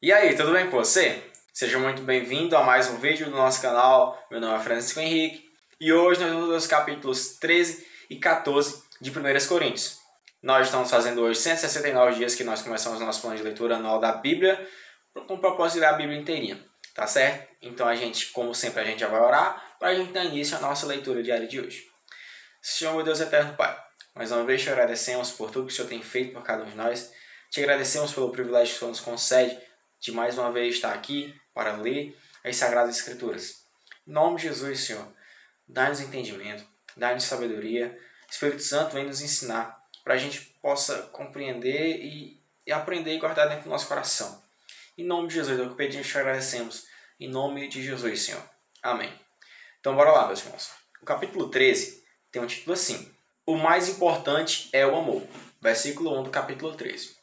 E aí, tudo bem com você? Seja muito bem-vindo a mais um vídeo do nosso canal. Meu nome é Francisco Henrique e hoje nós vamos ver os capítulos 13 e 14 de 1 Coríntios. Nós estamos fazendo hoje 169 dias que nós começamos o nosso plano de leitura anual da Bíblia com o propósito de ler a Bíblia inteirinha, tá certo? Então como sempre, a gente já vai orar para a gente dar início à nossa leitura diária de hoje. Senhor, meu Deus eterno Pai, mais uma vez te agradecemos por tudo que o Senhor tem feito por cada um de nós. Te agradecemos pelo privilégio que o Senhor nos concede de mais uma vez estar aqui para ler as Sagradas Escrituras. Em nome de Jesus, Senhor, dá-nos entendimento, dá-nos sabedoria. Espírito Santo vem nos ensinar para a gente possa compreender e aprender e guardar dentro do nosso coração. Em nome de Jesus, é o que pedimos e te agradecemos. Em nome de Jesus, Senhor. Amém. Então, bora lá, meus irmãos. O capítulo 13 tem um título assim: O mais importante é o amor. Versículo 1 do capítulo 13.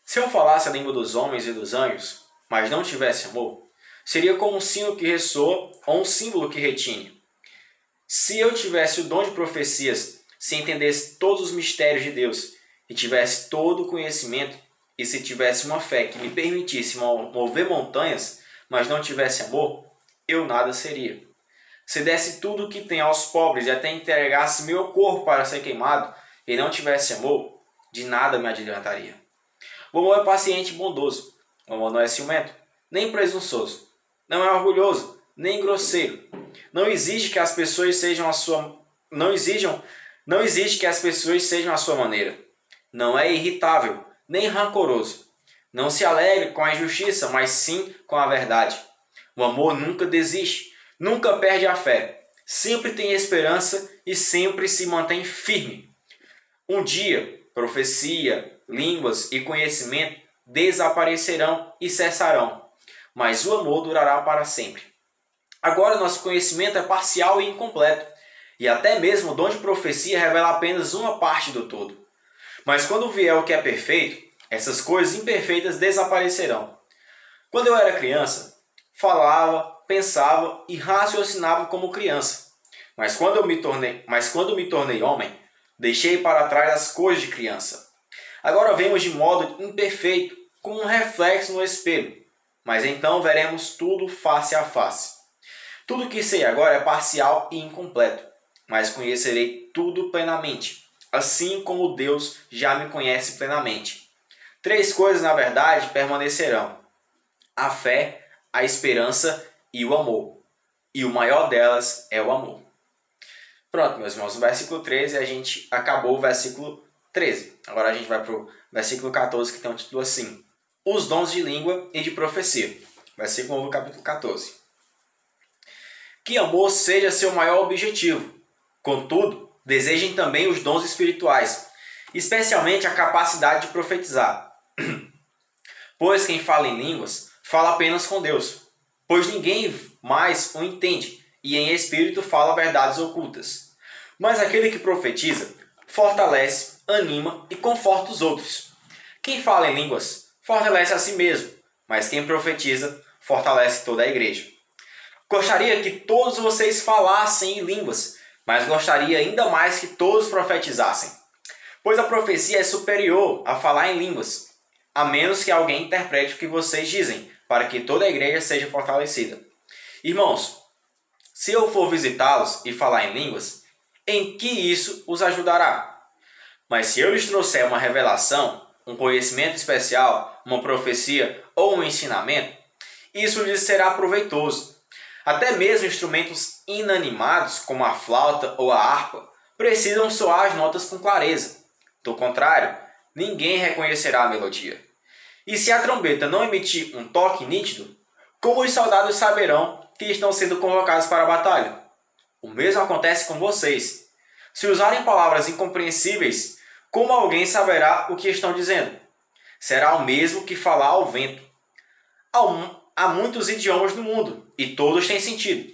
Se eu falasse a língua dos homens e dos anjos, mas não tivesse amor, seria como um sino que ressoa ou um símbolo que retine. Se eu tivesse o dom de profecias, se entendesse todos os mistérios de Deus e tivesse todo o conhecimento, e se tivesse uma fé que me permitisse mover montanhas, mas não tivesse amor, eu nada seria. Se desse tudo o que tem aos pobres e até entregasse meu corpo para ser queimado e não tivesse amor, de nada me adiantaria. O amor é paciente e bondoso. O amor não é ciumento, nem presunçoso. Não é orgulhoso, nem grosseiro. Não exige que as pessoas sejam a sua maneira. Não é irritável, nem rancoroso. Não se alegre com a injustiça, mas sim com a verdade. O amor nunca desiste, nunca perde a fé. Sempre tem esperança e sempre se mantém firme. Um dia, profecia, línguas e conhecimento desaparecerão e cessarão, mas o amor durará para sempre. Agora nosso conhecimento é parcial e incompleto, e até mesmo o dom de profecia revela apenas uma parte do todo. Mas quando vier o que é perfeito, essas coisas imperfeitas desaparecerão. Quando eu era criança, falava, pensava e raciocinava como criança. Mas quando me tornei homem, deixei para trás as coisas de criança. Agora vemos de modo imperfeito, com um reflexo no espelho, mas então veremos tudo face a face. Tudo que sei agora é parcial e incompleto, mas conhecerei tudo plenamente, assim como Deus já me conhece plenamente. 3 coisas, na verdade, permanecerão: a fé, a esperança e o amor. E o maior delas é o amor. Pronto, meus irmãos, no versículo 13 a gente acabou o versículo 13. Agora a gente vai para o versículo 14, que tem um título assim: Os dons de língua e de profecia. Versículo 1 do capítulo 14. Que amor seja seu maior objetivo. Contudo, desejem também os dons espirituais, especialmente a capacidade de profetizar. Pois quem fala em línguas, fala apenas com Deus, pois ninguém mais o entende, e em espírito fala verdades ocultas. Mas aquele que profetiza, fortalece, anima e conforta os outros. Quem fala em línguas, fortalece a si mesmo, mas quem profetiza, fortalece toda a igreja. Gostaria que todos vocês falassem em línguas, mas gostaria ainda mais que todos profetizassem. Pois a profecia é superior a falar em línguas, a menos que alguém interprete o que vocês dizem, para que toda a igreja seja fortalecida. Irmãos, se eu for visitá-los e falar em línguas, em que isso os ajudará? Mas se eu lhes trouxer uma revelação, um conhecimento especial, uma profecia ou um ensinamento, isso lhes será proveitoso. Até mesmo instrumentos inanimados, como a flauta ou a harpa, precisam soar as notas com clareza. Do contrário, ninguém reconhecerá a melodia. E se a trombeta não emitir um toque nítido, como os soldados saberão que estão sendo convocados para a batalha? O mesmo acontece com vocês. Se usarem palavras incompreensíveis, como alguém saberá o que estão dizendo? Será o mesmo que falar ao vento. Há muitos idiomas no mundo, e todos têm sentido.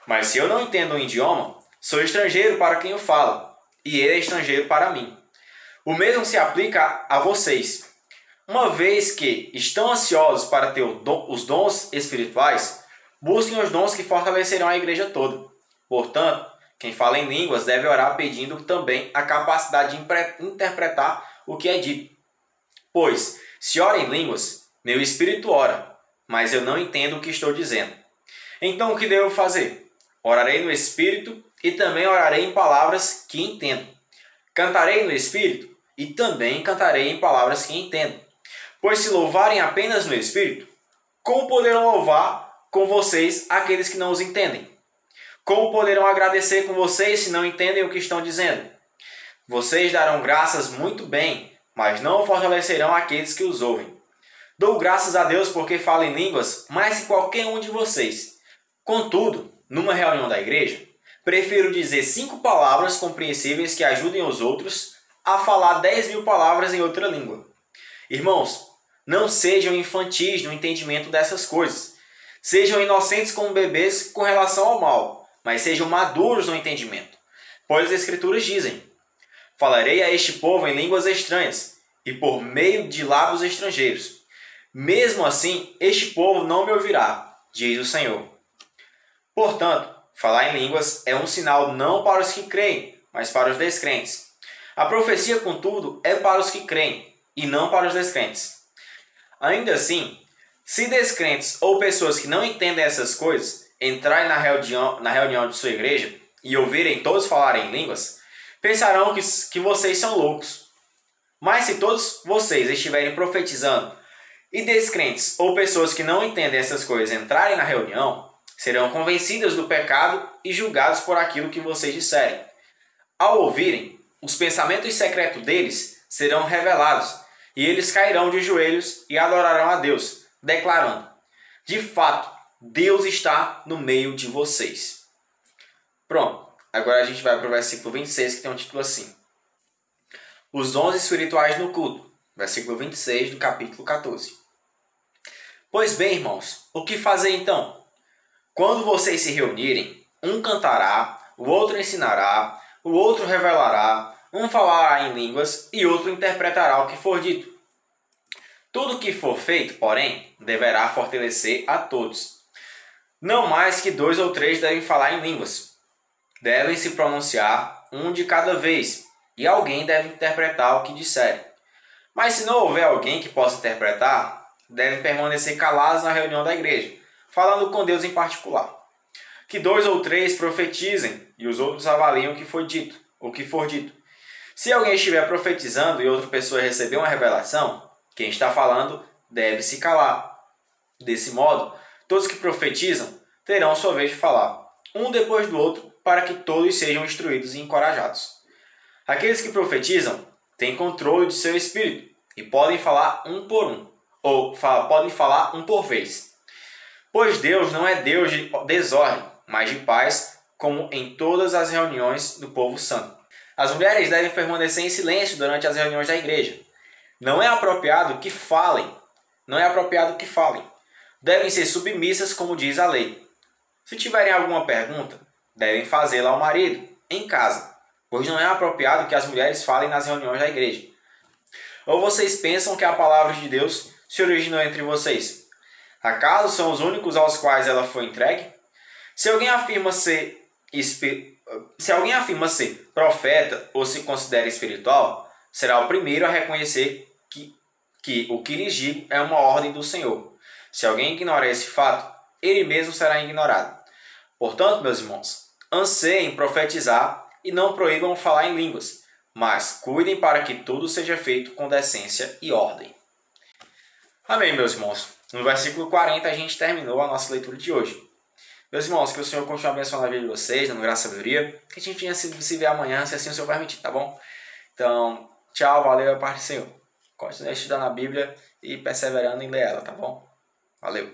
Mas se eu não entendo um idioma, sou estrangeiro para quem o fala, e ele é estrangeiro para mim. O mesmo se aplica a vocês. Uma vez que estão ansiosos para ter os dons espirituais, busquem os dons que fortalecerão a igreja toda. Portanto, quem fala em línguas deve orar pedindo também a capacidade de interpretar o que é dito. Pois, se ora em línguas, Meu espírito ora, mas eu não entendo o que estou dizendo. Então o que devo fazer? Orarei no espírito e também orarei em palavras que entendo. Cantarei no espírito e também cantarei em palavras que entendo. Pois se louvarem apenas no espírito, como poderão louvar com vocês aqueles que não os entendem? Como poderão agradecer com vocês se não entendem o que estão dizendo? Vocês darão graças muito bem, mas não fortalecerão aqueles que os ouvem. Dou graças a Deus porque falo em línguas mais que qualquer um de vocês. Contudo, numa reunião da igreja, prefiro dizer 5 palavras compreensíveis que ajudem os outros a falar 10.000 palavras em outra língua. Irmãos, não sejam infantis no entendimento dessas coisas. Sejam inocentes como bebês com relação ao mal, mas sejam maduros no entendimento. Pois as Escrituras dizem: falarei a este povo em línguas estranhas e por meio de lábios estrangeiros. Mesmo assim, este povo não me ouvirá, diz o Senhor. Portanto, falar em línguas é um sinal não para os que creem, mas para os descrentes. A profecia, contudo, é para os que creem e não para os descrentes. Ainda assim, se descrentes ou pessoas que não entendem essas coisas entrarem na reunião de sua igreja e ouvirem todos falarem em línguas, pensarão que vocês são loucos. Mas se todos vocês estiverem profetizando e descrentes ou pessoas que não entendem essas coisas entrarem na reunião, serão convencidas do pecado e julgados por aquilo que vocês disserem. Ao ouvirem, os pensamentos secretos deles serão revelados, e eles cairão de joelhos e adorarão a Deus, declarando: de fato, Deus está no meio de vocês. Pronto, agora a gente vai para o versículo 26, que tem um título assim: os dons espirituais no culto. Versículo 26 do capítulo 14. Pois bem, irmãos, o que fazer então? Quando vocês se reunirem, um cantará, o outro ensinará, o outro revelará, um falará em línguas e outro interpretará o que for dito. Tudo o que for feito, porém, deverá fortalecer a todos. Não mais que 2 ou 3 devem falar em línguas. Devem se pronunciar um de cada vez, e alguém deve interpretar o que disserem. Mas se não houver alguém que possa interpretar, devem permanecer calados na reunião da igreja, falando com Deus em particular. Que 2 ou 3 profetizem e os outros avaliem o que for dito. Se alguém estiver profetizando e outra pessoa receber uma revelação, quem está falando deve se calar. Desse modo, todos que profetizam terão sua vez de falar, um depois do outro, para que todos sejam instruídos e encorajados. Aqueles que profetizam têm controle de seu espírito e podem falar um por um, ou podem falar um por vez. Pois Deus não é Deus de desordem, mas de paz, como em todas as reuniões do povo santo. As mulheres devem permanecer em silêncio durante as reuniões da igreja. Não é apropriado que falem. Devem ser submissas, como diz a lei. Se tiverem alguma pergunta, devem fazê-la ao marido, em casa, pois não é apropriado que as mulheres falem nas reuniões da igreja. Ou vocês pensam que a palavra de Deus se originou entre vocês? Acaso são os únicos aos quais ela foi entregue? Se alguém afirma ser profeta ou se considera espiritual, será o primeiro a reconhecer que o que lhes digo é uma ordem do Senhor. Se alguém ignora esse fato, ele mesmo será ignorado. Portanto, meus irmãos, anseiem profetizar e não proíbam falar em línguas, mas cuidem para que tudo seja feito com decência e ordem. Amém, meus irmãos. No versículo 40 a gente terminou a nossa leitura de hoje. Meus irmãos, que o Senhor continue abençoando a vida de vocês, dando graça e sabedoria, que a gente venha se ver amanhã, se assim o Senhor permitir, tá bom? Então, tchau, valeu, a paz do Senhor. Continue estudando a Bíblia e perseverando em ler ela, tá bom? Valeu!